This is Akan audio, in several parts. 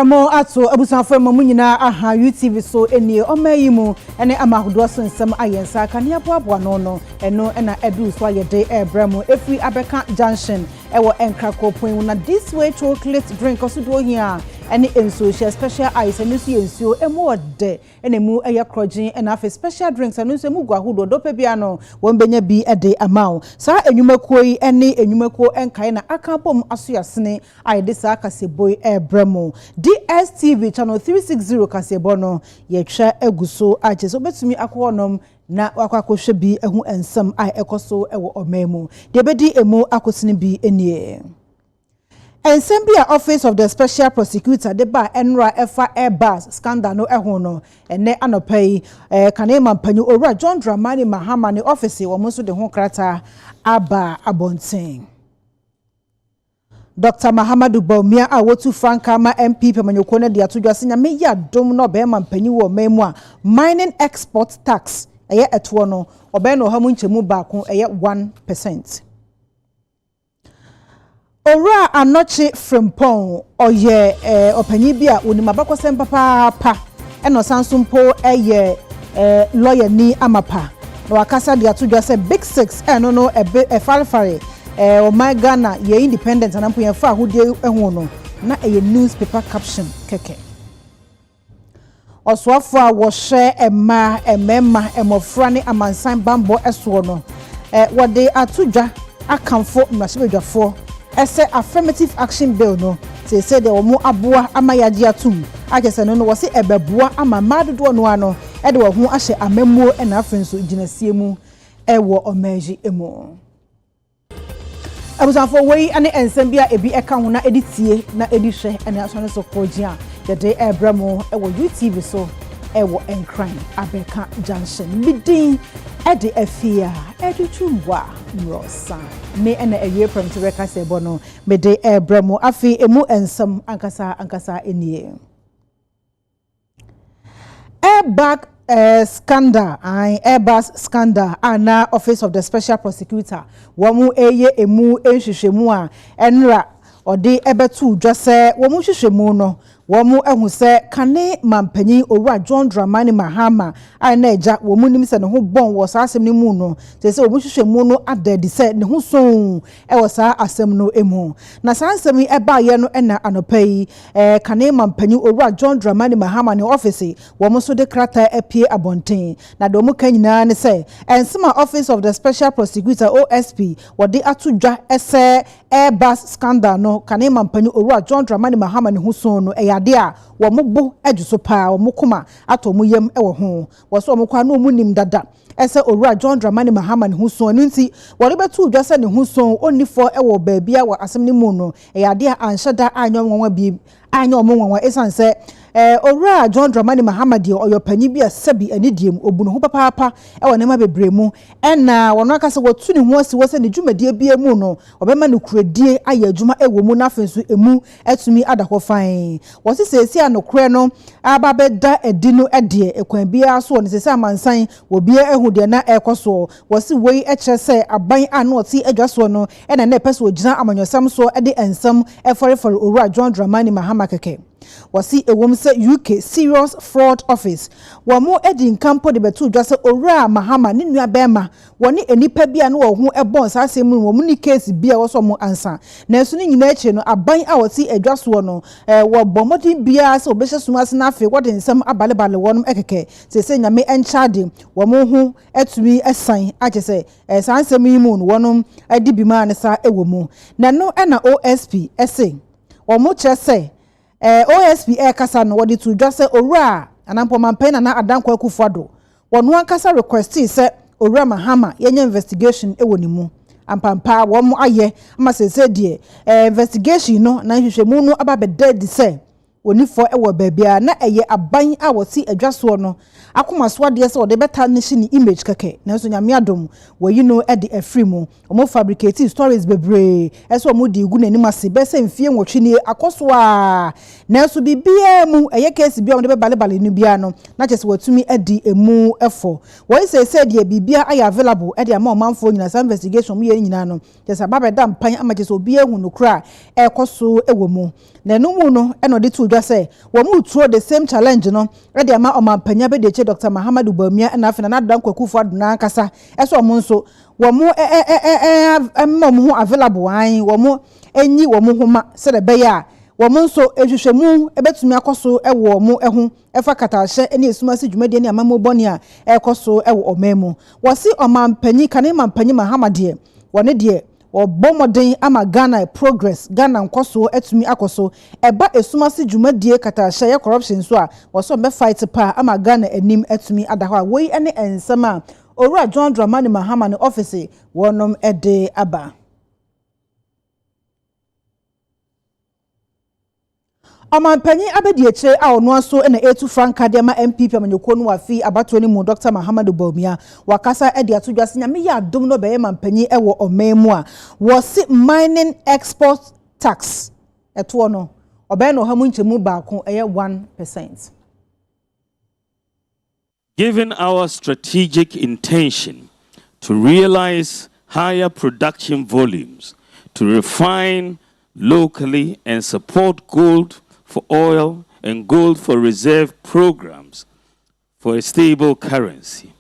Abramo ato abusanfo mamu nyina aha UTV so enie omayimu ene amahodo so nsem ayensa kanea boabo no eno na edu so ayede Abramo efi Abeka Junction ewo Accra point na this way chocolate drink osudo hia ene enso special ice ene so ensuo emu ode ene mu eye krogin ena afi special drinks ene so mu gwahodo dope bia no wombenya bi ede amao sa enwumakuo yi ene enwumakuo enkae na akapom asoyasene ayede sa kaseboy Abramo DSTV channel 360 kasebono yetwa eguso acheso betumi akonom na wakwakohwe bi ehu ensam ai ekoso ewo omemu de bedi emu akosini bi enie Ensembia Office of the Special Prosecutor de ba enra efa Airbus scandal no eho no ene anopai kanema mpanyu owura John Dramani Mahama ne office wo monso de ho krata aba abonten Dr. Muhammadu Bawumia a wotu Franka ma MP pemanyoko na de atodwase nya me ya dom no be mpanyu wo memu a mining export tax eye eto no obe no ha mu nchemu baako eye 1%. Ora anoche frimpon oye opanyi bi a onimabakosem papa eno sansumpo eye lawyer ni amapa na wakasa de atodwase big 6 eno no falfare o my Ghana ye independent anampo ye fa ahodie ehu no na eye newspaper caption keke oswafo a wo hye emema emofra ne amansan bambo eso no wode atodwa akamfo mmashibedwafo ese affirmative action bill no say de omo aboa amayaji atum agese no wo se ebeboa ama madodo no ano e de wo ho ahye amammuo na afenso ginasie mu ewo omaji emu abusanfo wei ane ensembia ebi eka ho na editie na edihwe ene asone so kojia de Abramo ewo UTV so ewo enkran Abeka Junction Midday ede afia edutumwa rosa me ene ewie promtereka sebono Midday Abramo afi emu ensam ankasa enie Airbus scandal ana Office of the Special Prosecutor womu eye emu enhwehwemu a enra ode ebetu dwase womu hwehwemu no womu ehu se kane mampanyi owura John Dramani Mahama ana eja womu nim se ne ho bon wo sa asem ni mu no se womu hwehwemu no adadi se ne ho son e wo sa asem no emu na sa asem yi eba ye no na anopai kane mampanyi owura John Dramani Mahama ne office womu so de krata apie abonten na do mu kanyina ne se ensema Office of the Special Prosecutor OSP wode atodwa ese Airbus scandal no kane mampanyi owura John Dramani Mahama ne ho son no ade a wo mobo ajuso pa wo mokoma ato mo yam ewo ho wo so mo kwa no mu nim dada ese owura John Dramani Mahama ne ho so no nti wo re betu dwase ne ho so onifo ewo baabia wo asem ne mu no ade a anhyeda anyom nwanwa bi anyom nwanwa esanse owura John Dramani Mahama de oyopanyi bi asabi anidiem obunu ho papa ewo ne ma bebremu ena wono aka se wotu ne ho asi wo se ne dwumadie bi emu no obema ne kuradie aye adwuma ewo mu na afenso emu atumi adakọ fan wo se sesi anokure no aba beda edino ede ekwan bia so ne sesi amansan wo bia ehu de na ekoso wo se wei ekye se aban anu oti adwaso no ena na pese ogina amanyosam so ede ensam eforefore owura John Dramani Mahama keke wasi ewom se UK Serious Fraud Office wamo edi nkampo de betu dwase owura Mahama ne nua bema woni enipa bia no wo ho ebon sa asem mu wo ni case bia wo so mo ansa na eso ni nyina eche no aban a woti adwaso no wo bomodi bia se obehye sumase na afi wode nsam abalebale wonum ekeke se nyame enchade wo mo ho etumi esan ache se sa ansem yi mu no wonum adi bima ne sa ewo mu na no na OSP ese wo mo che se OSP kasa no wodi to dwase owura anampo mampen na adankwa kufuado wono ankasa request se owura Mahama yenye investigation ewo ni mu ampampa wo mo aye ama se die investigation no na hwehwemu no ababeda di se onifo ewo baabia na eye aban a woti adwaso no akomaso ade se wode beta nation image keke na so nyame adom wayi no e de afri mu omo fabricate stories bebre eso omo di igu nanim ase be se mfie nwotwe ni akoso a na so bibia mu eye case bia omo de balebale ni bia no na chese watumi adi emu efo wo se de bibia ay available e de ama omanfo nyina sa investigation mu ye nyina no chese babeda mpan ama chese obi ehu no kra e koso ewo mu na no mu no e no de to dwa say wo mu throw the same challenge no e de ama omampanya be de che Dr. Mahama Bawumia na afina na dan kwakufu aduna kasa eso mo nso wo mu mo ho available an wo mu enyi wo mu homa se de be ya wo mu nso ehwehwemu ebetumi akoso ewo mu ehu efa katashe eni esumasi dwumade ni amamo boni a ekoso ewo omemu wo si omampanyi kane mampanyi Mahama de wone de Obomoden ama Ghana progress Ghana nkoso etumi akoso eba esumasi dwumadie katashe ye corruption so a wo so be fight pa ama Ghana enim etumi adaho a wei ene ensema Owura John Dramani Mahama ne office wonom ede aba Omanpanyi abedieche a ono aso na etu franka de ma MPP amanyoko no afi abato ni mu Dr. Mahama Bawumia wakasa ede atodwase nyame ya adom no be manpanyi ewo omemu a wo si mining export tax eto no obe no hamu nchemu baako eye 1%. Given our strategic intention to realize higher production volumes, to refine locally and support gold for oil and gold for reserve programs for a stable currency,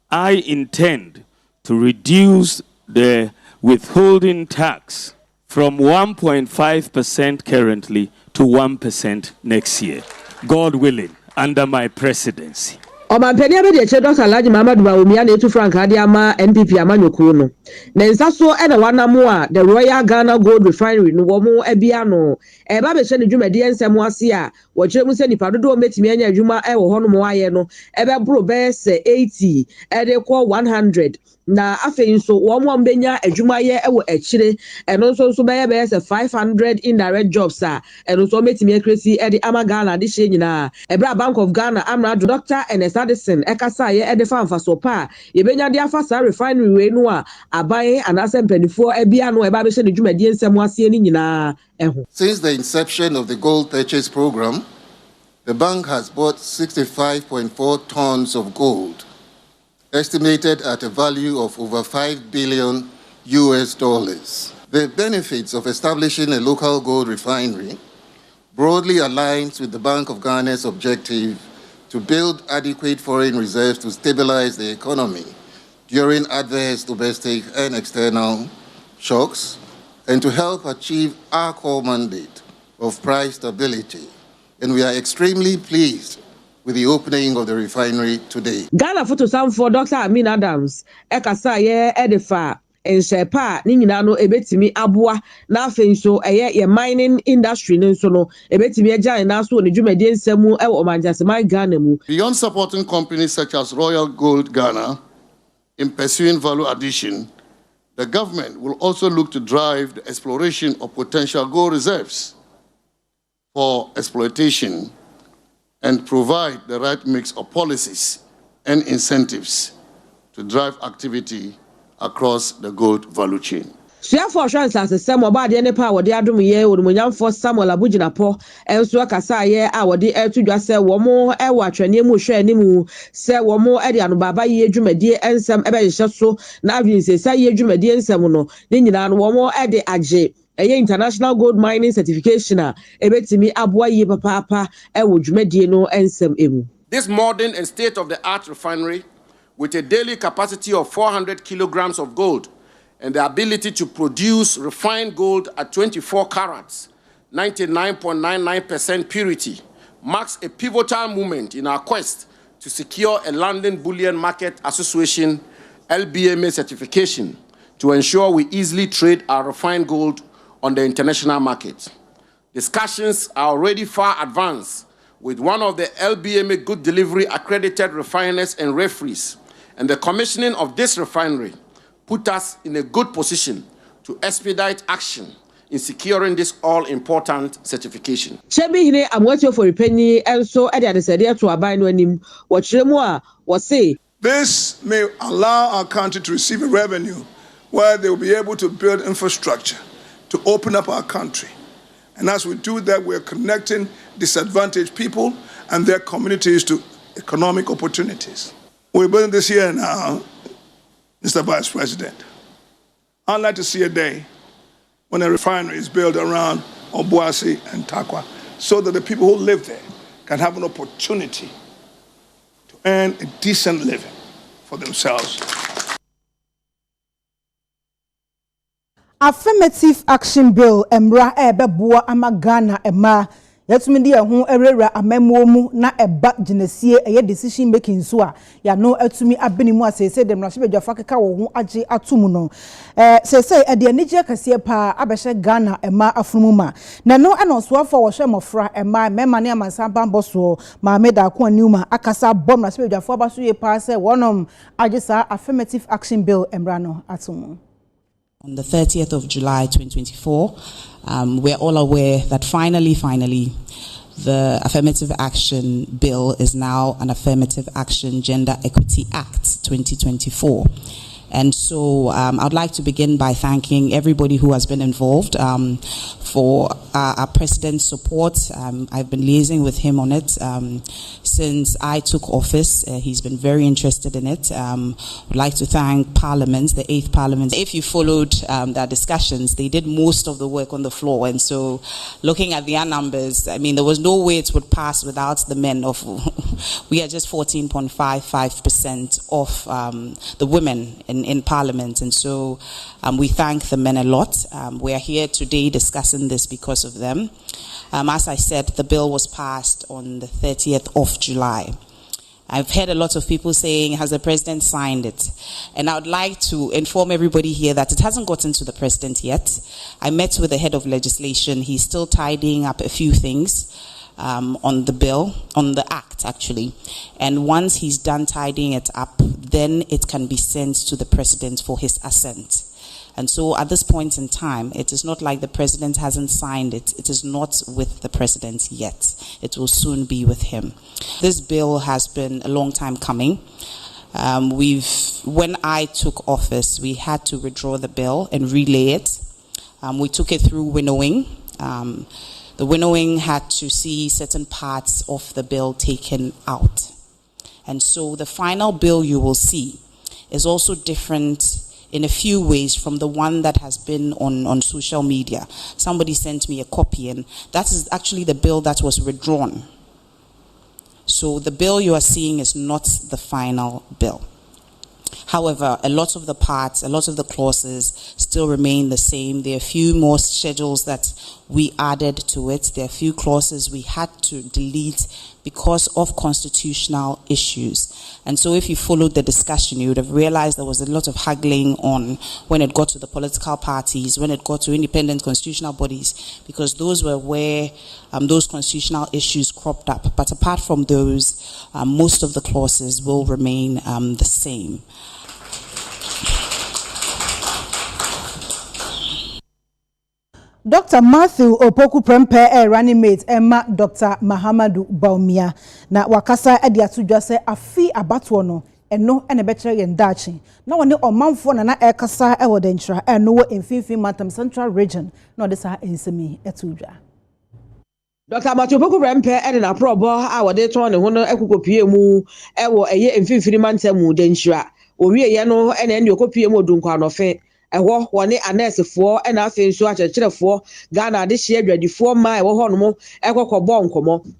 I intend to reduce the withholding tax from 1.5% currently to 1% next year, God willing, under my presidency. Omampeni abedieche Dr. Mahama Bawumia na etu frank adiama NPP amanyoko no na nsaso e na wanamu a the Royal Ghana Gold Refinery no wo mu ebia no e ba be hye ne dwumadi ensem ase a wo kire mu se nipa dodo metimi anya adwuma e wo hono mo aye no e be bro be se 80 e de ko 100 na afei nso wo mo mbenya adwuma ye e wo akire eno nso be se 500 indirect jobs a eno nso metimi akresi e de ama Ghana de hye nyina e bra Bank of Ghana amra Dr. Addison ekasa ye edefa mfaso pa ye benya de afasa refinery we no a aban anase mpanifo ebia no eba be hye ne dwumadi ensem ase ni nyina eho. Since the inception of the gold purchase program, the bank has bought 65.4 tons of gold, estimated at a value of over $5 billion. The benefits of establishing a local gold refinery broadly aligns with the Bank of Ghana's objective to build adequate foreign reserves to stabilize the economy during adverse domestic and external shocks, and to help achieve our core mandate of price stability. And we are extremely pleased with the opening of the refinery today. Ghana photo for Dr. Amin Adams, ekasa ye edifa enshepa ni nyina no ebetimi aboa na afenso ye mining industry nso no ebetimi agya na so ne dwumadi ensemu e omanjasema Ghana mu. Beyond supporting companies such as Royal Gold Ghana in pursuing value addition, the government will also look to drive the exploration of potential gold reserves for exploitation and provide the right mix of policies and incentives to drive activity across the gold value chain. Share for assurance as a Samuel Badi and power the Adam ye or Munyan for Samuel Abujinapo, and so Kasa ye our the air to just say one more air watch and Nimu share Nimu, say one more Edian Baba ye Jumadi and some Ebeshaso, Navin say ye Jumadi and Samuno, then one more Edi Aje. A international gold mining certification, a betimi abwa ye papa, a wujmediano and some emu. This modern and state-of-the-art refinery, with a daily capacity of 400 kilograms of gold and the ability to produce refined gold at 24 carats, 99.99% purity, marks a pivotal moment in our quest to secure a London Bullion Market Association LBMA certification to ensure we easily trade our refined gold on the international market. Discussions are already far advanced with one of the LBMA Good Delivery accredited refiners and referees, and the commissioning of this refinery put us in a good position to expedite action in securing this all-important certification. Chebi hine amwetio for penny and so Eddie said to abide when him what Chemua was say. This may allow our country to receive a revenue where they will be able to build infrastructure to open up our country. And as we do that, we're connecting disadvantaged people and their communities to economic opportunities. We're building this here now, Mr. Vice President. I'd like to see a day when a refinery is built around Obuasi and Takwa, so that the people who live there can have an opportunity to earn a decent living for themselves. Affirmative action bill emra ebeboa amagana ema yatumi di ehun erera amemmu na eba ginesie eye decision making so a ya no atumi abenimu asese dem rahye bedwafa keka wo ho age atumu no sese ede anije kase pa abehye Ghana ema afrumuma na no anonsoafo wo hwe mofra ema mema ne amansa bambo so Mahama ko aniuma akasa bom rahye bedwafa ba so ye pa se wonom age sa affirmative action bill emra no atumu. On the 30th of July 2024, we're all aware that finally, the Affirmative Action Bill is now an Affirmative Action Gender Equity Act 2024. And so I'd like to begin by thanking everybody who has been involved for our president's support. I've been liaising with him on it since I took office. He's been very interested in it. I'd like to thank Parliament, the 8th Parliament. If you followed their discussions, they did most of the work on the floor. And so looking at their numbers, I mean, there was no way it would pass without the men of, we are just 14.55% of the women in Parliament, and so we thank the men a lot. We are here today discussing this because of them. As I said, the bill was passed on the 30th of July. I've heard a lot of people saying, has the president signed it? And I would like to inform everybody here that it hasn't gotten to the president yet. I met with the head of legislation. He's still tidying up a few things on the bill, on the act actually. And once he's done tidying it up, then it can be sent to the president for his assent. And so at this point in time, it is not like the president hasn't signed it. It is not with the president yet. It will soon be with him. This bill has been a long time coming. When I took office, we had to withdraw the bill and relay it. We took it through winnowing. The winnowing had to see certain parts of the bill taken out. And so the final bill you will see is also different in a few ways from the one that has been on social media. Somebody sent me a copy, and that is actually the bill that was withdrawn. So the bill you are seeing is not the final bill. However, a lot of the parts, a lot of the clauses still remain the same. There are a few more schedules that we added to it. There are a few clauses we had to delete because of constitutional issues. And so if you followed the discussion, you would have realized there was a lot of haggling on when it got to the political parties, when it got to independent constitutional bodies, because those were where those constitutional issues cropped up. But apart from those, most of the clauses will remain the same. Dr. Matthew Opoku Prempe running mate Emma Dr. Mahama Bawumia na wakasa edi atudwa se afi abatoɔ no eno ene betre yen dachi na woni omanfo na ekasa e wode ntra eno wo mfimfin matam central region na ode sa ensemi etudwa. Dr. Matthew Opoku Prempe ene na probo a wode ton ne ho no ekokopie mu e wo eye mfimfin matam mu de ntra owie ye no ene ne okopie mu odunkwa no fe ewo woni anesefo ena afi nso akyerkyerefo Ghana de hye adwadifo ma ewo ho no mo ekokɔbɔ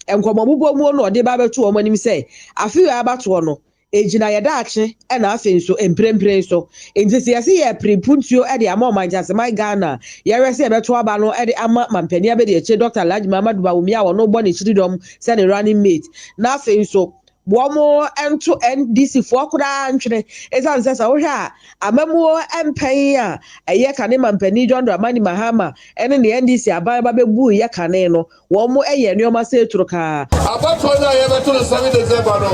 nkomo bubo mu no de ba betu o manim sɛ afi ya abato no ejina yɛdaakye ena afi nso emprempren so entisi yɛse yɛ prepuntuo de ama omanjasema Ghana yɛrɛ sɛ beto aba no de ama mampani abede eche Dr. Mahama Bawumia wo no bɔ ne chiridom sɛ ne running mate na afi nso Bomo ento NDC for kura ntwene esan sesa wo hwe a amamuo empan a eye kane mampani John Dramani Mahama ene ne NDC aban ba bebu ye kane no wo mo eye neoma se turuka abato na ye beto no 7 December no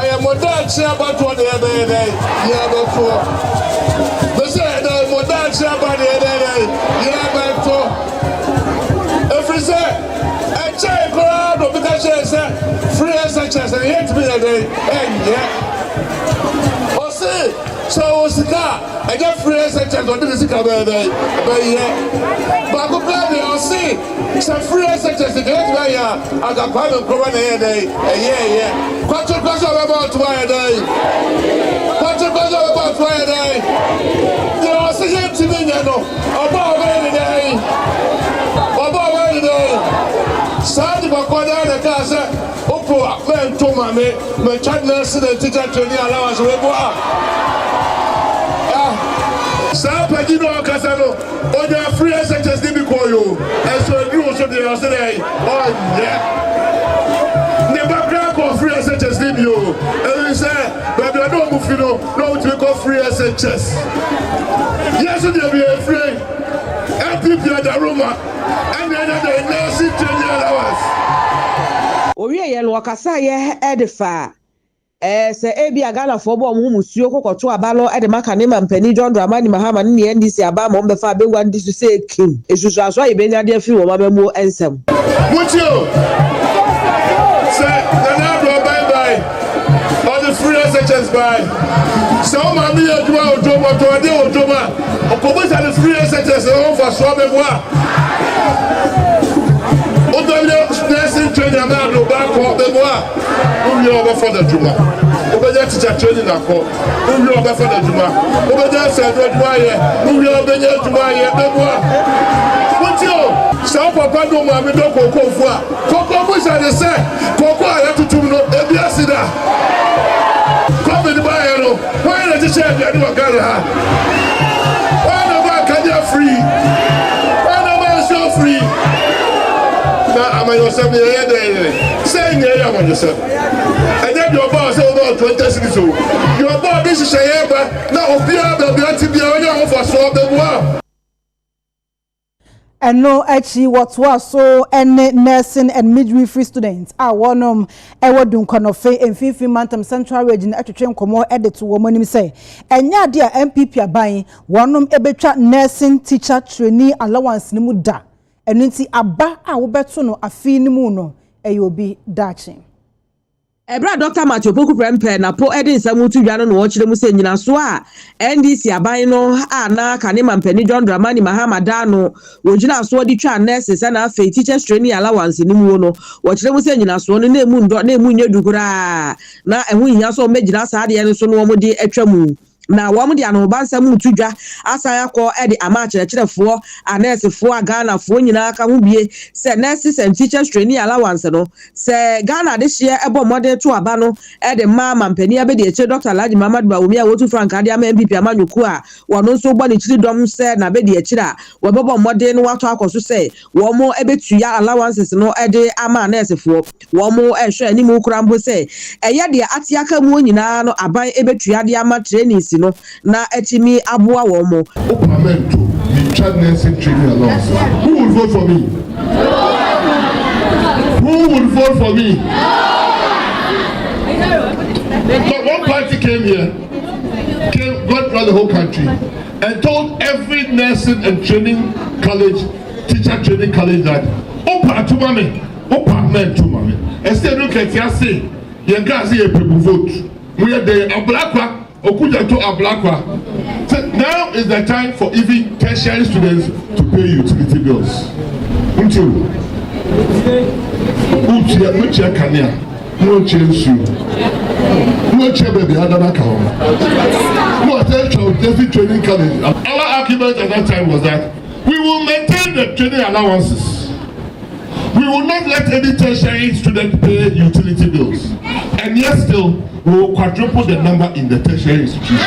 aye moda chi abato na ye be ye abato be say na moda chi abato ye abato every say Chai crowd of the free SHS and yet to be a day, and yet. Or say, so was the car, I got free SHS on the Sika by yet. But I could play or see some free SHS against my yard. I got quite a corona a day, yeah. Quantum question about why a day. Quantum question about why a day. You are saying to me, you know, about where the day. About where the day. Sadi to mommy, my child nurse and teacher trainee allowance. Sa Pagino Casano, or the free SHS didn't call you, and so I grew also the other day. Oh, yeah. Never crack or free SHS did you, and we say, but I don't move, you know, no to call free SHS. Yes, you'll be free. MPP at the room, and then the nursing training allowance. Owie yen wakasa ye edifa se ebi agala for bo mu musuo kokoto abalo ede maka ne mampani John Dramani Mahama ne NDC aba mo mbefa be wandi so say king esusu aso ibenya de afi wo mamamu ensem Mutio say the Napo bye all the free SHS bye so mami aduma odoma to de odoma okobusa the free SHS on for so be boa nursing training and now no back up the boy. Who you over for the Juma? Over there teacher training that call. Who you over for the Juma? Over there said what why? Who you over there Juma here? The boy. What you? So papa no mami do koko fua. Koko bush and say koko I have to no ebia sida. Come in the buy no. Why the teacher dey do agara? Why no back can you free? Why no man so free? I'm yourself saying I'm yourself. And then your boss over 20 years old. Your boss this is a now be for so the and no actually what was so any nursing and midwifery students are one ever doing konofe and 15 month central region at train komo edit to woman say and ya dear MPP are buying one ebetwa nursing teacher trainee allowance ni muda. And nti aba a wo beto no afi ni mu no eyobi dachi Ebra Dr. Matthew Poku Prempe Napo Edin Samutu Dwano no ochire mu se nyina so a NDC aban no a na kane mampani John Dramani Mahama Dano wogina so di twa nurses na afi teachers training allowance ni mu no wochire mu se nyina so no na emu ndo na emu nyedugura na ehu hia so megina sa de no so no mo di atwa mu na wam di anobansa mu tudwa asan akọ edi ama kyerɛkyerɛfoɔ anessefoɔ Ghanafoɔ nyinaa ka ho bie sɛ nurses and teachers training allowance no sɛ Ghana de hye ɛbɔ model to aba no edi ma mampani abedi eche Dr. Alhaji Mahama Bawumia wotu Frank ade ama MPP amanyoku a wɔno nso bɔ ne kyiri dɔm sɛ na bedi eche a wɔbɛbɔ model no wato akɔso sɛ wɔn ebetua allowances no edi ama anessefoɔ wɔn ɛhwɛ animu kurambo sɛ ɛyɛ de atiaka mu nyinaa no aban ebetua de ama trainees no na etimi aboa wo mo Affirmative the child nursing training allowance. Who will vote for me? Who will vote for me? But one party came here, got around the whole country and told every nursing and training college, teacher training college that opa to mame instead look at you say you guys see a people vote we are the ablakwa okuja to ablakwa. So now is the time for even tertiary students to pay utility bills. Until uche kania no change you no baby another cow no attention every training college. Our argument at that time was that we will maintain the training allowances. We will not let any tertiary student pay utility bills. And yet still, we will quadruple the number in the tertiary institution.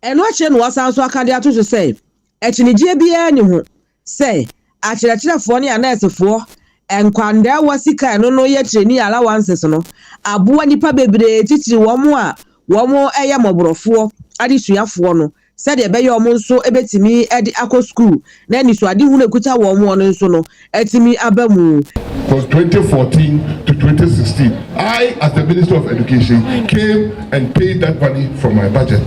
And what you was also a candidate to say, Echinijie bia ni ho, say, akyerɛkyerɛfoɔ ne anessefoɔ enkwanda wasika no ye trainee allowances no, aboa nipa bebree titiri wɔn a wɔn ɛyɛ mɔborɔfoɔ adesuafoɔ no. Said the Bayo Monso ebetimi edi ako school. Then is wadi hune kuta one so no etimi abamu. From 2014 to 2016, I, as the Minister of Education, came and paid that money from my budget.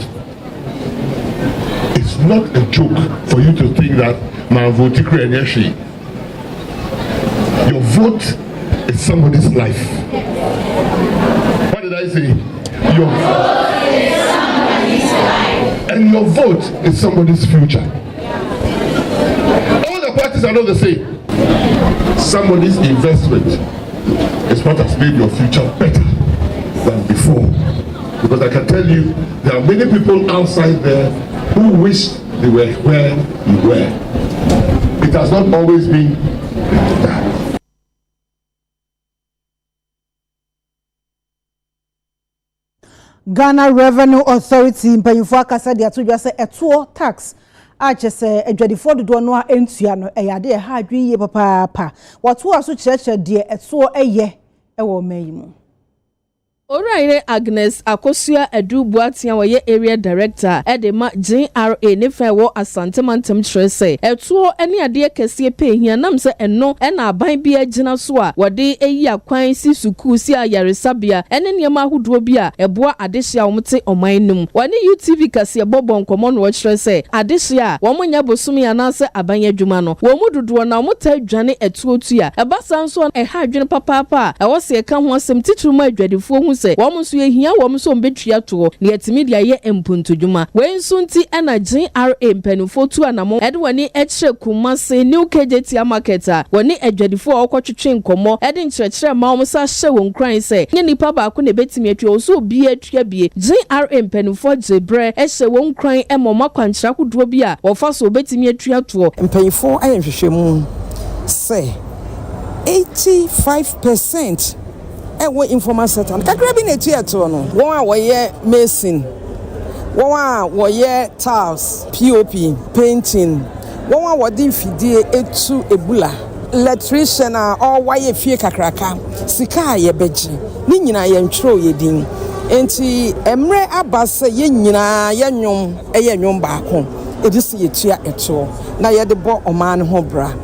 It's not a joke for you to think that my vote is your vote is somebody's life. What did I say? Your vote is somebody's life. And your vote is somebody's future. All the parties are not the same. Somebody's investment is what has made your future better than before. Because I can tell you, there are many people outside there who wish they were where you were. It has not always been that. Ghana Revenue Authority mpanyimfo akasa de atodwa se eto tax achese adwadifo dodo no a entua no eyade ha adwen ye papa wato aso kyerɛkyerɛ de eto eye ewo mayimu. Oraire Agnes Akosua Edubuatia wa ye area director edema GRA ne fa wo asantemantam kyerɛ eto ene ade kɛse pe hia nam se eno na aban bi agina so a wode eyi akwan si suku si ayaresabia ene niam ahodoɔ bi a eboa adehia womte oman num wone UTV kase bobo nkomo no kyerɛ adehia wo monya bosumi anase aban adwuma no wo mu dodoɔ na wo ta adwane eto tu a ebasa nso ha adwene papa a wo se ka ho asɛm titiri ma adwadifo hu se wɔn so ehia wɔn so mbetua to ne yɛtimi dia yɛ mpuntodwuma wei nso nti na GRA mpanufo tu anamo ɛde wɔne ɛkyerɛ Kumase New KJT market a wɔne adwadifo a wɔkɔtwetwe nkɔmɔ ɛde nkyerɛkyerɛ ma wɔn sa hyɛ wɔn kran sɛ nye nipa baako na betimi atua so bi atua bie GRA mpanufo gyebrɛ ɛhyɛ wɔn kran ɛmɔ makwankyerɛ kodoɔ bi a wɔfa so betimi atua to mpanufo ayɛ nhwehwɛmu sɛ 85% ewo informal settlement kakra bi na etuato no won a woye mason won a woye tiles pop painting won a wodi fidie etu ebula electrician a all waye fie kakraka sika ye beji ni nyina ye ntwero ye din enti emre abase ye nyina ye nwom eye nwom baako edisi yetua eto na ye de bo oman ho bra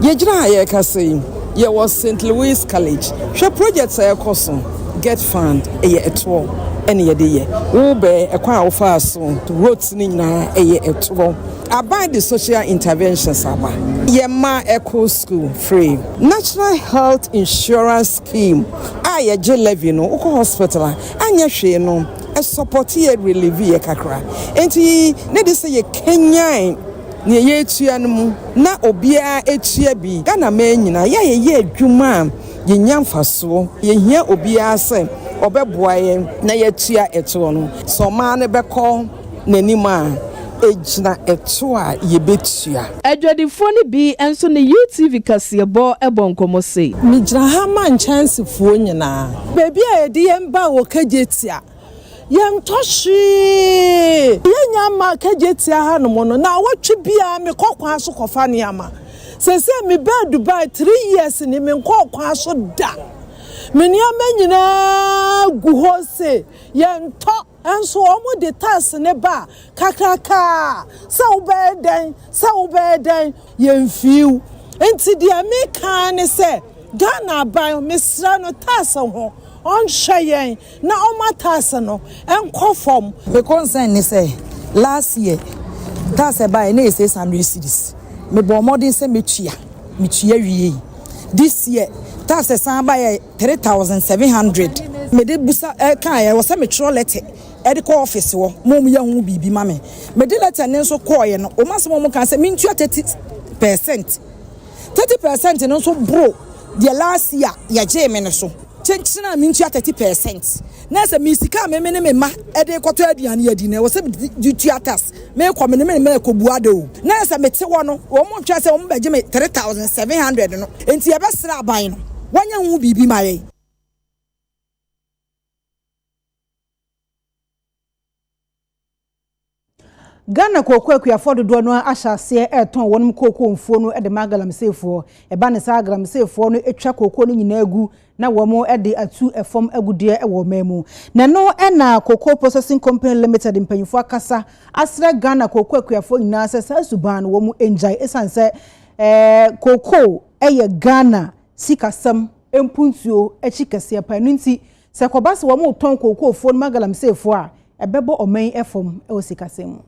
ye gira ye kase ye was St. Louis College. She projects a course get fund a tour any day. Ube a quite fast to roads nina a tour. About the social interventions aba. Yema Eco School free. National Health Insurance Scheme. Aye je levy no oko hospital anya hwe no a support ye relieve ye kakra. Enti ne de say ye Kenyan ne ye etua no mu na obia etua bi Ghana man nyina ye adwuma ye nyamfaso ye hia obia se obeboa ye na ye tua eto no so ma ne beko nanima ejina eto a ye betua adwadifo ne bi enso ne UTV kasebo ebonkomo sei mi gira ha man chance fuo nyina bebi a ye de yemba wo kajetia yentoshi yenya ma kajetia ha no no na watwe bia me kokwan so kofa ne ama sese me be Dubai 3 years ni me kokwan so da me ne amanyina gu ho se yento enso omo de tas ne ba kakaka sa ubeden yemfiu enti dia me kan ne se Ghana ba mesra no tas ho on shayen na omatasa no enkofom the concern is say last year that's about na say 600 cedis me bo modern say metua wie this year that's say by 3700 me de busa kan ya wo say me tro letter e ko office wo mom ya hu bibi ma me de letter ne so call ye no o masem mo kan say me ntua 30% no so bro the last year ya je me no so chenchina mintua 30%. Na se misika me ne ma e de koto aduane yadi na wo se dutua tax me ko me ko buade o na se mete wo no wo mo twa se wo beje me 3700 no enti e be sra aban no wanya hu bibi ma ye Ghana koko akuafo dodo no ahyase eton wonum koko mfuo no de magalamsefo eba ne sa agalamsefo no etwa koko no nyina agu na womo de atu efom agudie ewo mamu na no na koko processing company limited mpanyifo akasa asre Ghana koko akuafo nyina se sa suban womu enjai esanse koko eye Ghana sikasam empuntuo echikase pa no nti se kobase womo ton koko fo no magalamsefo a ebebo oman efom e osikasem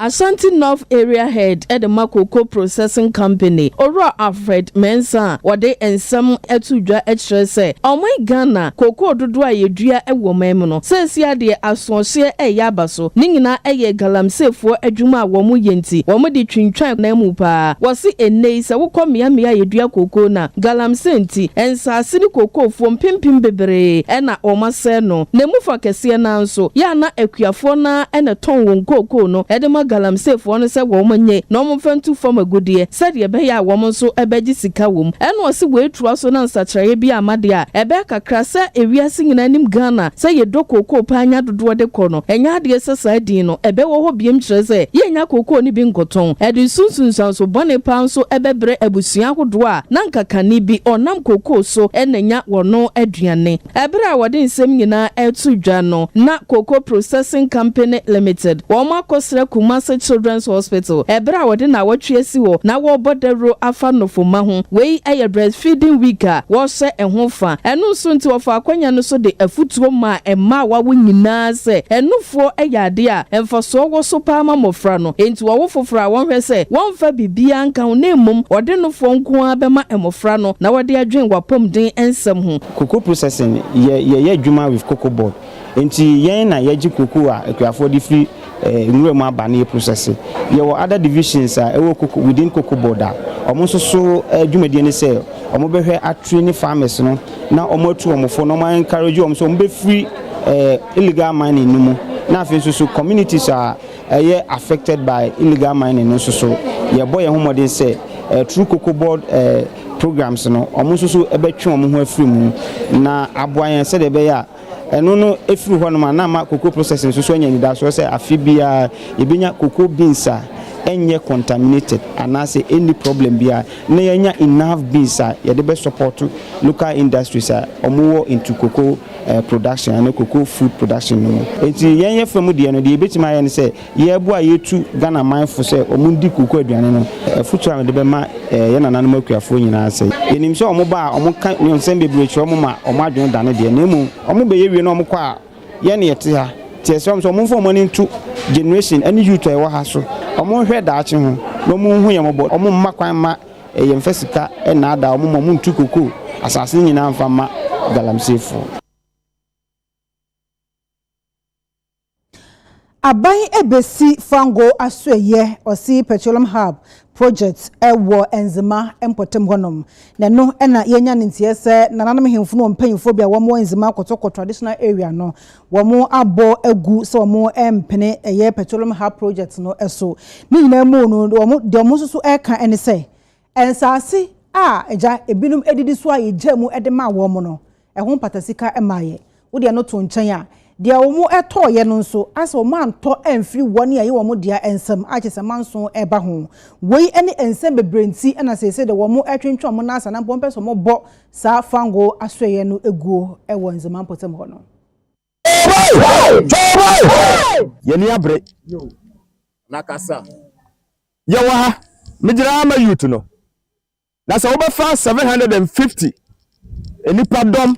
Ashanti North Area Head at the Makoko Processing Company, Ora Alfred Mensa, wade ensam etudwa etrese. Omai Ghana, koko dodua yedua ewo memono. Sensia de asonhye yabaso. Ningina eye galamsefo adwuma womu yenti. Womu di twintwan na mu pa. Wasi enei se wokọ mia yedua koko na galamsenti ensase ni koko fo mpimpim bebre na omase no. Nemu fa kese na nso ya na akuafo na ene ton won koko no. Edema galamsefo no se wo monye no momfantu fam agudie said ye be ya wo monso ebeji sika wom eno ose we trua so na nsakyereye bi amade a ebe kakra se ewiase nyina nim Ghana se ye dokoko pa anya dodo de kono enya ade se sadin no ebe wo ho biem kyerɛ se ye nya kokoo ni bi nkoton ede sunsun so bone pa nso ebebre abusua hodo a na nkakani bi onam kokoo so enanya wono aduane ebre a wode nsem nyina etu dwa no na Cocoa Processing Company Limited wo akosre Kumasi Children's Hospital ebre a wode na watwe si wo na wo bodero afa nofoma ho wei eye breastfeeding week a wo hye ehho fa eno so nti wo fa akwanya no so de afutuo ma emma wa wo nyina se enufo eyade a emfaso wo so pa ma mofra no enti wo fofora won hwe se won fa bibia nka ho na emum wode nofo nko abema emofra no na wode adwen wapom den ensem ho. Cocoa processing ye adwuma with cocoa board enti yen na yeji cocoa a akuafo di free nwura mu aba na process ye wo other divisions a ewo cocoa within cocoa board a omo so adwumadie ne se omo behwe atrainee farmers no na omo atu omofo no man encourage omo so omo be free illegal mining no mu na afi so communities are affected by illegal mining no so ye boy ho modern say through cocoa board programs no omo so ebetwe omo ho afiri mu na aboayen se de be ya eno no efiri ho no ma na ma cocoa processing so anya ni da so say afibia ebenya cocoa beans a enye contaminated and I say any problem bia na yanya enough beans a ye de be support local industries a omo into cocoa production and cocoa food production no enti yenye famu de no de betima ye ne say ye bu a yetu Ghana mindful say omo ndi cocoa aduane no futu am de be ma ye nananom akuafo nyina say yenim say omo ba omo kan nyonsem bebre omo ma omo adwon dane de na emu omo be ye wie na omo kwa a ye ne yete ha tie so omo fo money into generation any youth e wa ha so omo hwe daache ho no mu hu ye mo bo omo mma kwan ma ye mfasika e na ada omo mo ntu cocoa asase nyina mfa ma galamsefo. Aban ebesi fango asweye osi Petroleum Hub project ewo enzima empotem honom na no na yenya ntie se nananom hemfu no mpanyimfo bia wo mo enzima kotoko traditional area no wo mo abo egu so mo empene eye Petroleum Hub project no eso ni nyina mu no wo mo de mo susu eka ene se ensase a eja ebinum edidi so a eja mu ede ma wo mo no ehun patasika emaye wo de no to nchen a dia omo eto ye no nso asa omo anto emfiri woni aye omo dia ensem achese manso eba ho wei ene ensem bebrenti na sese de omo atwentwa omo na asa na pompe so mo bo sa fango asweye no eguo ewo nzema potem ho no ye ni abre nakasa ye wa midira ma youth no na sa obefa 750 enipa dom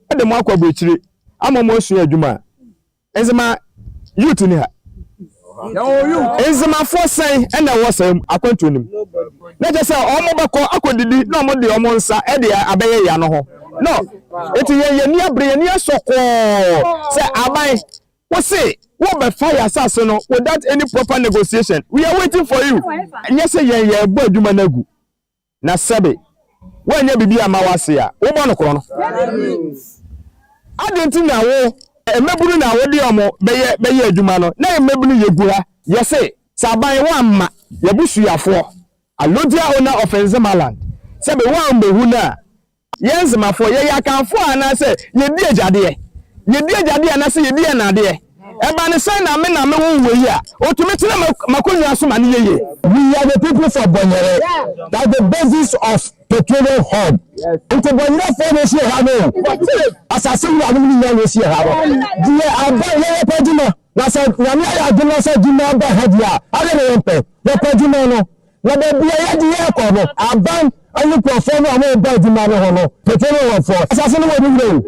e de mo akwa bochire amomo su adwuma enzema youth ni ha enzema forsen ena wosem akwantu nim na je se omo bako akodidi na omo de omo nsa e de abeye ya no ho no eti ye ni abre ye ni asoko se abai we say what by fire assassin no without any proper negotiation we are waiting for you nye se ye bo adwuma na gu na sebe wanya bibi amawase a wo bo no kro no adenti na wo emeburu na wo de omo beye adwuma no na emeburu yegura yese saban wa amma yabusuafo alodia owner of Enzemaland sebe wa mbehu na yenzemafo ye yakanfo ana se yedi ejade ana se yedi na ade eba ne sai na me wo we ya otumi tena makonwa aso ma ne yeye. We are the people for Bonyere. That's the basis of Petroleum Hub. Into Bonyere for this year have assassin wa ni yan this year have die aba ye pejima na say na me ya dina say dina ba hadia ale ne yempe ye pejima no na be bia ye die ko no aban ani perform am ba dina no no Petroleum Hub for assassin wa ni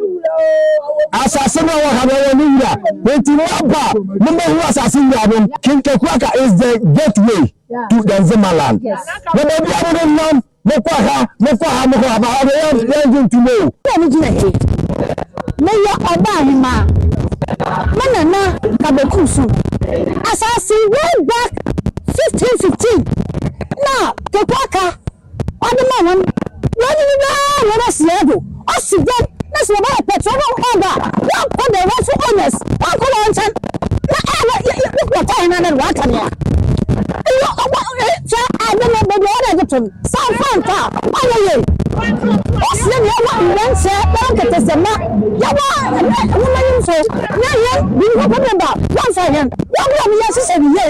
assassin wa have ni wura enti no aba no me who assassin wa no Kinkekwaka is the gateway to the Enzemaland. Na be bia no nam moko ha ba ya to know me ya oba hima manana kabekusu assassin way back 1515 na Kekwaka odema won siedo osigem na so ba Petroleum order one for the owners one for on time na what time na what time Tom. Some Fanta, Ayaye. Osle ne wa nse na kete sema. Ya wa woman so. Na ye bi ko member. One second. One me yes say ye.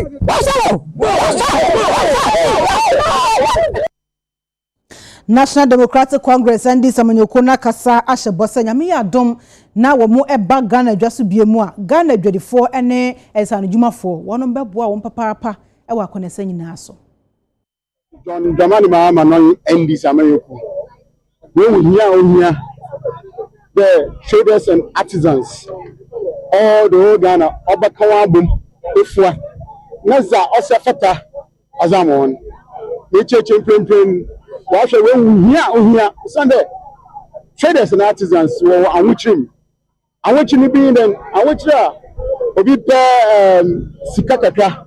National Democratic Congress and this amanyokona kasa ashe bossa nyame ya dom na wo mo eba Ghana adwaso biemu a Ghana adwadifo ene esanudwumafo wono mbeboa wo papa e wa konesa nyina so John Dramani Mahama no endi samayoku we will hear the traders and artisans all the whole Ghana obakawa bum efua naza osafata azamon we cheche prempren wa hwe we hear Sunday traders and artisans wo anwuchim bi den anwuchira obi pe sika kakra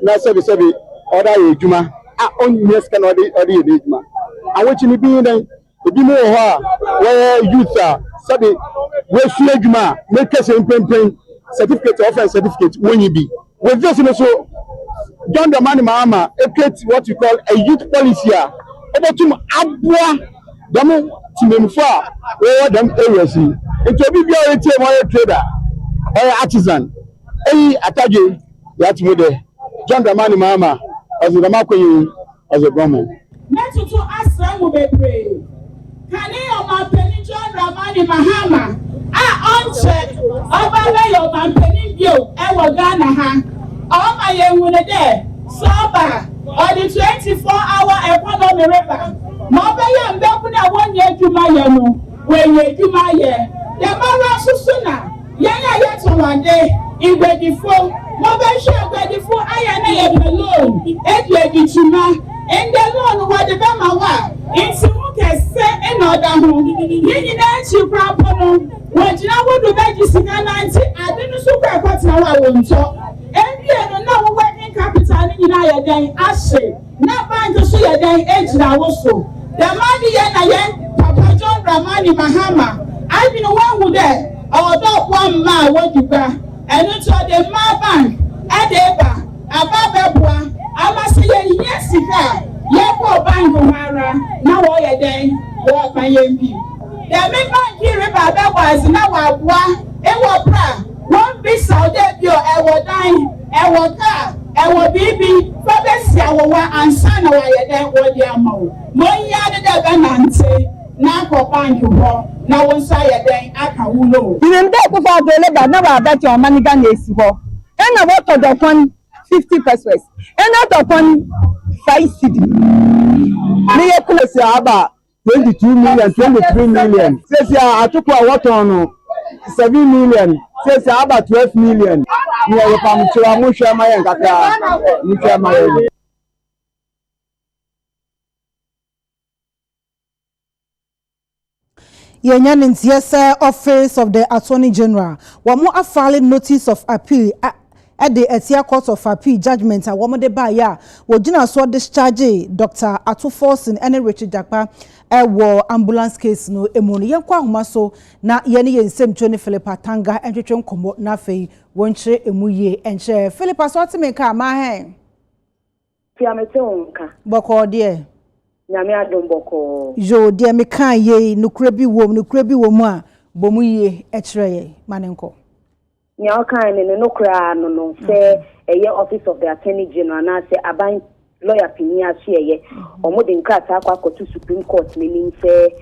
na sebi order ejuma on yes can order ejuma anwuchim bi den ebi mo ho a we youth sabi we su ejuma make say prempren certificate of certificate when you be with this so John Dramani Mahama create what we call a youth policy obotum abua dem timemfo we dem areas into obi bia retie mo trader or artisan ataje that mo de John Dramani Mahama as the makoyin as a government metutu asramu bebre kani o ma peni John Dramani Mahama onche oba yo ma peni bio e wo Ghana ha o ma ye wune de soba or the 24-hour economy river. Mobile Mbeku na 1 year Juma no, when ye Juma ye. The Mara Susuna, Yana yet one day, in Bedifo, Mobile share Bedifo, I am alone, Edward Juma, and the loan what the Bama in Simuke say in order home. Yin you proper when you know what the Begisina 90, I didn't super part now I won't talk. And you know working capital in your day, Ashe. Not buying to see a day, age now also. The money yen, Papa John Dramani Mahama. I've been one with that, although 1 mile what you got. And it's all the Ma Bank, Adeba, Abababwa, I must say, yes, Yako Bank Umara, now all your day, walk my MP. The member here about that was now a wa, one piece of that your ever dying, ever car, ever baby, for the Sawa and son of your what your mouth. One yard of Banante, Napo Bank, now one side a day, I can know. You remember before the labor, now that your money can is for. And I work on the 150 pesos, and not upon 5 city. Me a place about 22 million, 23 million. Says I took a water on 7 million. Says about 12 million. You are from Chiramusha Mayan Kaka, Musha Mayan. Yenyan's yes, Office of the Attorney General. One more filing notice of appeal at the Etia Court of Appeal judgment. A woman de Baya, Wojina saw discharge Dr. Atuforsin and Richard Jakpa. War ambulance case no emoni yankwa humaso na yeni yensem Johnny Philippa Tanga entwetwe komo na fei wonche emuye enche Philippa so atemeka ma hen ti amete onka boko de nyame adom boko jo de me kan ye nukure bi wom a bomu ye ekyereye manenko nya okan ne nukura no se eye Office of the Attorney General na se aban lawyer pinia chieye omode nkata akwa to Supreme Court meaning say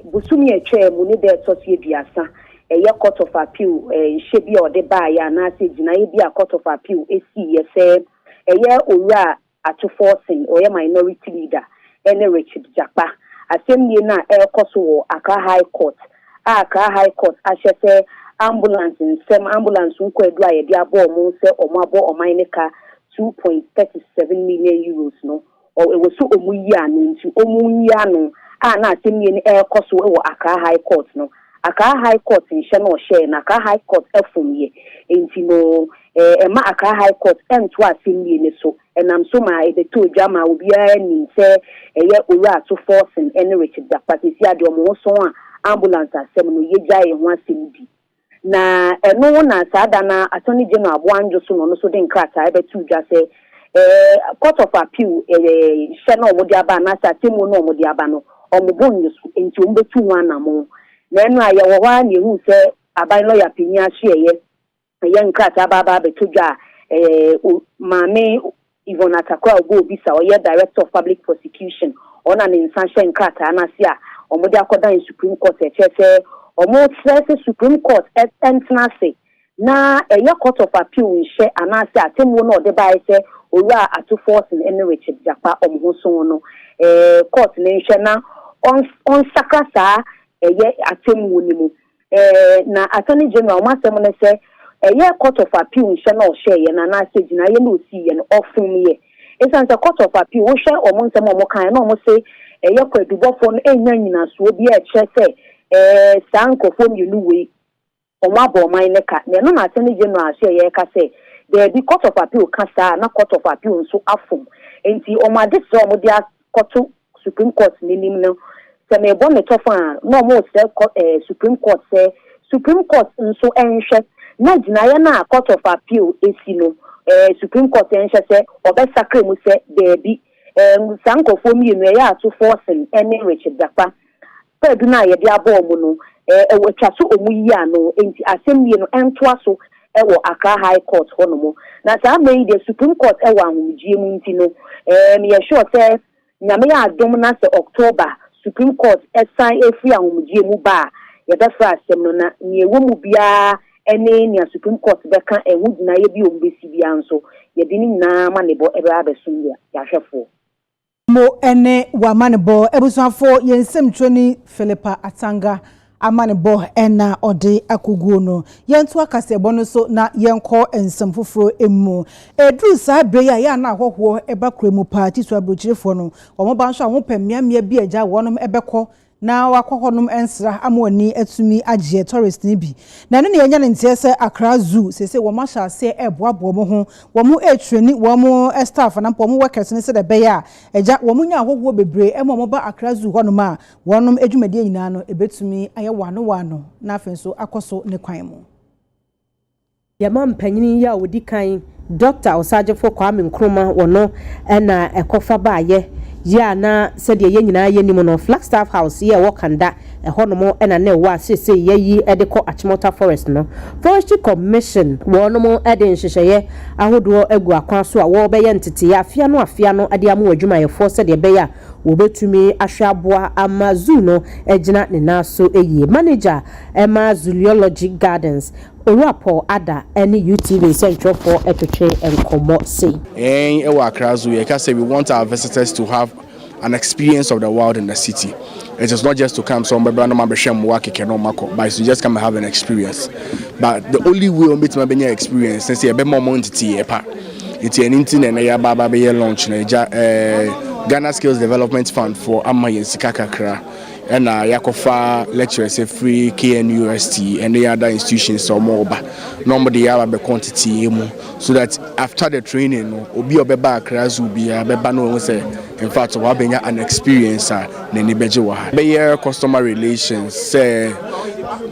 busumi etwe mu ne de sosie biasa eye Court of Appeal shebi ode ba ya na se gina ye bia Court of Appeal esi ye say eye owura Atuforsin oye minority leader ene Richard Jakpa asem ye na ekoso wo Accra High Court Accra High Court ahye say ambulance nko edu aye dia bo mu se omabo omaneka 2.37 million euros no or it was so omuya nti omuya no na asemye ni ekoso e wo Accra High Court no Accra High Court nhye no share na Accra High Court efumye enti no ma Accra High Court ento asemye ni so enam so ma e beto dwama obi a ni se eye owura to forcing any Richard Jakpa si ade omo so a ambulance asem no yegya ye ho asem bi na eno na sada na Attorney General Abwanjo so no so de nkrata e betu dwa se Court of Appeal sheno omodi aba na sa temu no omodi aba no omobon yusu enti ombetu wana mo na enu aye wo wa ni hu se aban lawyer pinya hye ye nkrata baba betodwa maame Yvonne Atakwa obo bisa oye director of public prosecution ona ne nsanhye nkrata na sia omodi akoda in Supreme Court echeche omo tse Supreme Court entnase na Court of Appeal nhye anase atemu no ode ba ise owura atu force in Richard Japa omhoso no court ne nhye na on sakasa atemu ni mu na attorney general masem ne se Court of Appeal nhye na o share na anase gina ye no si ye no ofum ye esan se Court of Appeal wo hye omo nsem omo kan na omo se kwadubofo no enya nyina so obi a che se sankofo mienu we omo aboman ne ka ne no na attorney general share ye ka se the Court of Appeal kasa na Court of Appeal nso afom enti omo ade se omo dia koto Supreme Court ninim no se me bon ne tofa no mo se Supreme Court nso enhwe na gina ya na Court of Appeal esi no Supreme Court enhwe se obesakre mu se debi sankofo mienu ya atu forcing ene Richard Japa pedu na ye dia bo mu no etwa so omu yi ano enti asem mienu entoa so ewo Accra High Court honomo na sa me the Supreme Court ewo ahunjie mu nti no me sure say nyame ya adom na se October Supreme Court esan efri ahunjie mu ba ye be fra asem no na ne ewo mu bia ene ne Supreme Court be kan ewu na ye bi ombesi bia nso ye di ni na ma ne bo ebe abesum ya hwefo mo ene wa manebo ebusuafo yensem twoni Philippa Atanga amanebo ena ode akuguo no yentu akase ebo no so na yenko ensem foforo emu edru sa breya ya na ahoho eba kremu party so abrochirefo no omo ba nso ahopɛ miamia bi agya wonom ebekɔ na wakohonum ensra amoni atumi agye tourist ni bi na no ne yenya ne ntie se Accra Zoo sese wo ma sha se eboabo mo ho wo mu etreni wo mu staff na po mo workers ne se de be ya agya wo mu nya ahoho bebre emo mo ba Accra Zoo honum a wonum adwumade nyina no ebetumi aye wano na afenso akoso ne kwan mu yama mpanyini ya wodi kan Dr. Osajefo Kwame Nkrumah wono na ekofa baaye ya na said ye nyina ye nimu no Flagstaff House ye wakanda honomo na ne wa sese ye yi edeko Achimota Forest no Forestry Commission wonomo ede nhyehyeye ahodo egu akwan so a wo be ye ntete ya afia no ade amu adwuma ye fo said ye be ya wo betumi ahwaboa amazu no egina ne naso eyi manager Emma Zoology Gardens Orapo Ada any UTV Central for Etche and Komo say. Accra Zoo, we want our visitors to have an experience of the world in the city. It is not just to come somewhere, but to just come and have an experience. But the only way to meet my experience since you have more money it's an internet launch Ghana Skills Development Fund for Amay and Sikakakra. And Yakofa lecturers free KNUST and the other institutions or more, but normally have a quantity so that after the training, Obi Obeba Accra Zoo be a bebano say in fact of having an experience neni bejewa. Be customer relations say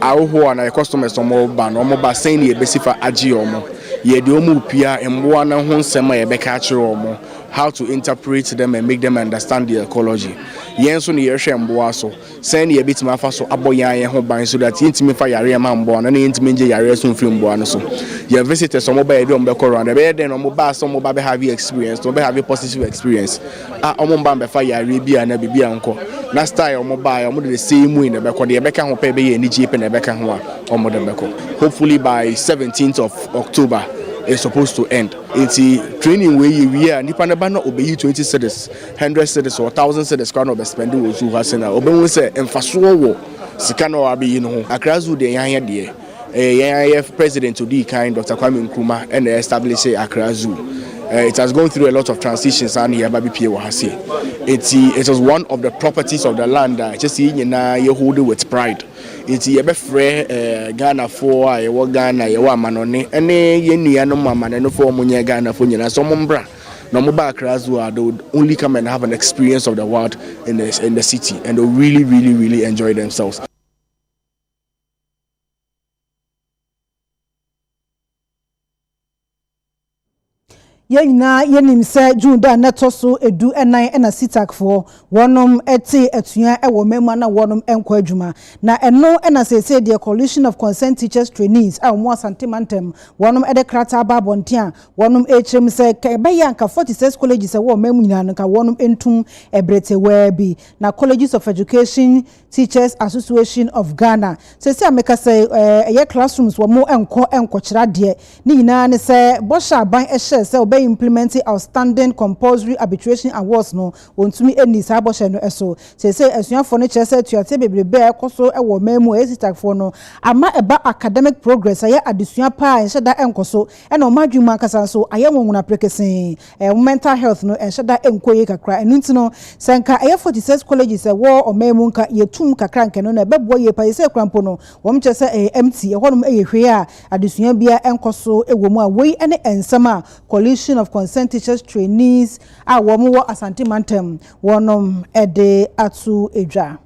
our and customers or more ban or more saying ye besifa agiomo ye the omu pia and one hon sema ye becatcher how to interpret them and make them understand the ecology. Yenso ni yehwe mboa so sen ye bitima fa so aboyan ye ho ban so that yintimi fa yare ma mboa na yintimi nje yare so mfiri mboa no so your visitors so mobile dey ombe koro and be dey no mobile so mobile be have experience to be have a positive experience omba be fa yare bia na bibia nko na style mobile omo dey same way na be ko dey be ka ho pe be ye ni jeep na be ka ho a omo dey be ko hopefully by 17th of October is supposed to end. It's a training where we are nipa neba no obey 20 cedis, 100 cedis or 1,000 cedis kan obe spend wo zu ha se na obe won se emfaso wo sika no abi yi no Accra Zoo de yan de yan president odi kind Dr. Kwame Nkrumah and establish Accra Zoo. It has gone through a lot of transitions and here baby pie wa se. It was one of the properties of the land that just nyina you hold it with pride. It's ye be free Ghana for a ye Ghana ye wa manone ene ye nua no mama no for munye Ghana for nyina so mombra no mo ba Accra Zoo they would only come and have an experience of the world in the city and they really enjoy themselves. Yena yenim se June da neto so edu enan ena sitak for wonom ete etua ewo mema na wonom enko adwuma na eno ena sese the coalition of concerned teachers trainees a mo asantemantem wonom ede krata babontia wonom hrem se kebeya nka 46 colleges e wo memu nyina nka wonom entum ebrete webi na colleges of education teachers association of Ghana sese ameka se eye classrooms wo mo enko kira de ni nyina ne se bosha ban ehye se implementing outstanding compulsory arbitration awards no wontumi eni sa boshe no eso say esuafo no chese tuate bebrebe ekoso ewo memu esitakfo no ama eba academic progress aye adesua pa enheda enkoso ena o madwuma kasa so aye wonwuna prekesen mental health no enheda enkoye kakra enunti no senka aye 46 colleges wo o memu nka yetum kakra nkeno no ebebo ye pa yese krampo no wom chese empty ehonum eyehwe a adesua bia enkoso ewo mu a wei ene ensama coalition of concerned teachers trainees a womo asantemantem wonom ede atu edwa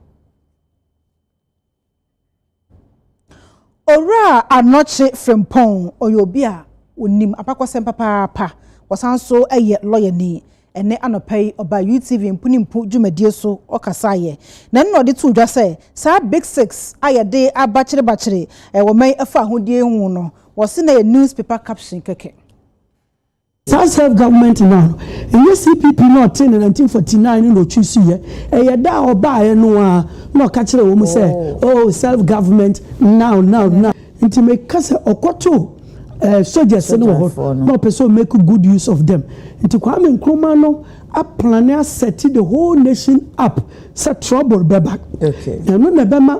ora anoche frempon oyobia onim apakosem papa wasanso eye lawyer ni ene anopai oba UTV mpunimpu dwumadie so okasaye na nno de tu dwa se sa big 6 ayede abachire woman afa ahodie hu no wose na newspaper caption keke self-government now. And you see people not in 1949 no choose here. And you da or buy no catch the woman say, oh, self-government now. And to make kasa okoto soldiers no person make good use of them. And to come in Krumano, a planner set the whole nation up, set trouble back. Okay. And when the Bema,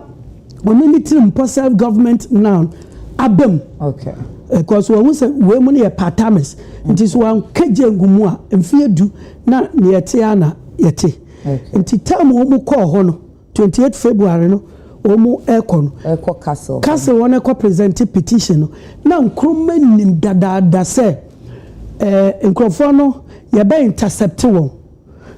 when self-government now, abem. Okay. Because we say we money a part-timers. It is one keje ngumua mfie du na yete ana yete. Nti time wo mu call hono 28 February no wo mu ekon castle wona ko present petition no na nkroma nim dada se nkrofo no ye be intercept won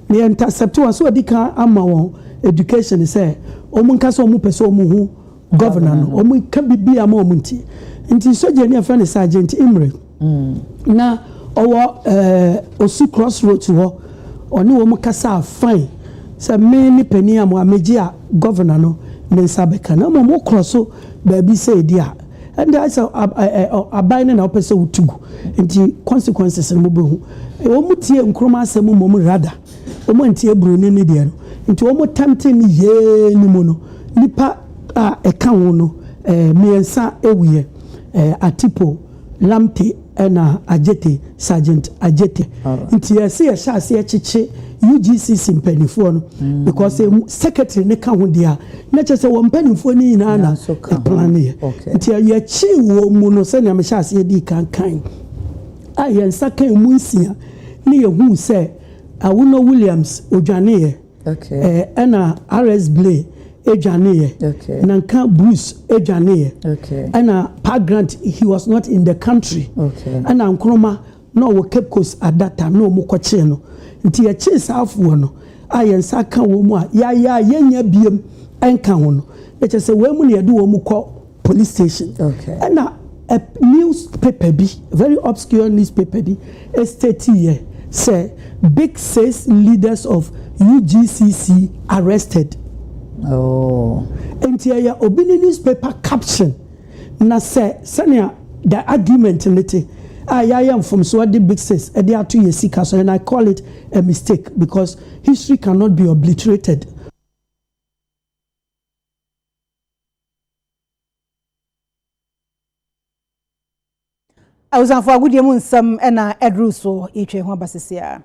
ne intercept won so odika ama won education say wo mu nka so wo mu pese wo mu hu governor no wo mu ka bibia ama wo mu nti nti soje ne afane sergeant Imre na owo osu crossroads ho oni wo mu kasa fine se me ni pani am ameji a governor no ne nsabeka na mo crosso baby say dia and I say abaine na opese utugu nti consequences no be hu wo mu tie nkroma asem mo mu rada wo mu ntie broni ni de no nti wo mu tempting ye ni mo no nipa a eka wo no miensa ewiye atipo lamte ena ajete sergeant ajete nti yesi ya shase ya chiche UGC mpanifo no because secretary ne ka ho dia na chese wo mpanifo ni na na plan ye nti ya chi wo mu no se na me shase di kan ayensa kan mu nsia ne ye hu se awuno Williams odwane ye ena RS Blay Ejaniye, Nanka Bruce Ejaniye, and Park Grant, he was not in the country, and Ankroma, no Cape Coast at that time, no Mokocheno, until a chase half one, I and Saka Woma, yenya biem, and Kawono. Let us say, when we do Omuko police station, and a newspaper be very obscure newspaper be STT say big 6 leaders of UGCC arrested. Oh, and here obini newspaper caption na say senior the argument in it. I am from Swadi Big Says, and they are 2 years sick, and I call it a mistake because history cannot be obliterated. I was on for a good year, some and Edruso, each one basisia.